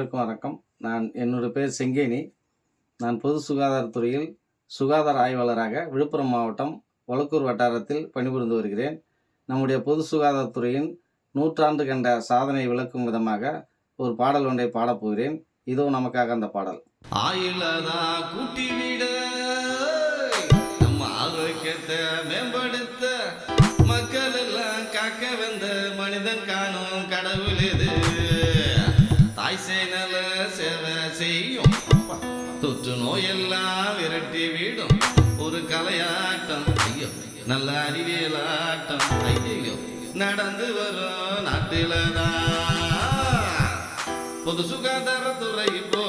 அனைவருக்கும் வணக்கம். என்னோட பேர் செங்கேணி. நான் பொது சுகாதாரத்துறையில் சுகாதார ஆய்வாளராக விழுப்புரம் மாவட்டம் ஒலக்கூர் வட்டாரத்தில் பணிபுரிந்து வருகிறேன். நம்முடைய பொது சுகாதாரத்துறையின் 100 ஆண்டு கண்ட சாதனை விளக்கும் விதமாக ஒரு பாடல் ஒன்றை பாடப்போகிறேன். இதோ நமக்காக அந்த பாடல். ஆயிலதா கூட்டி விட நம்ம ஆரோக்கியத்தை மேம்படுத்த மக்கள் எல்லாம் காக்க வந்த மனிதன் காணும் கடவுள் இது. தாய் சேனல சேவை செய்யும், தொற்று நோயெல்லாம் விரட்டி விடும் ஒரு கலையாட்டம். ஐயோ நல்ல அறிவியலாட்டம் ஐயோ நடந்து வரும் நாட்டில்தான் பொது சுகாதாரத்துறை இப்போ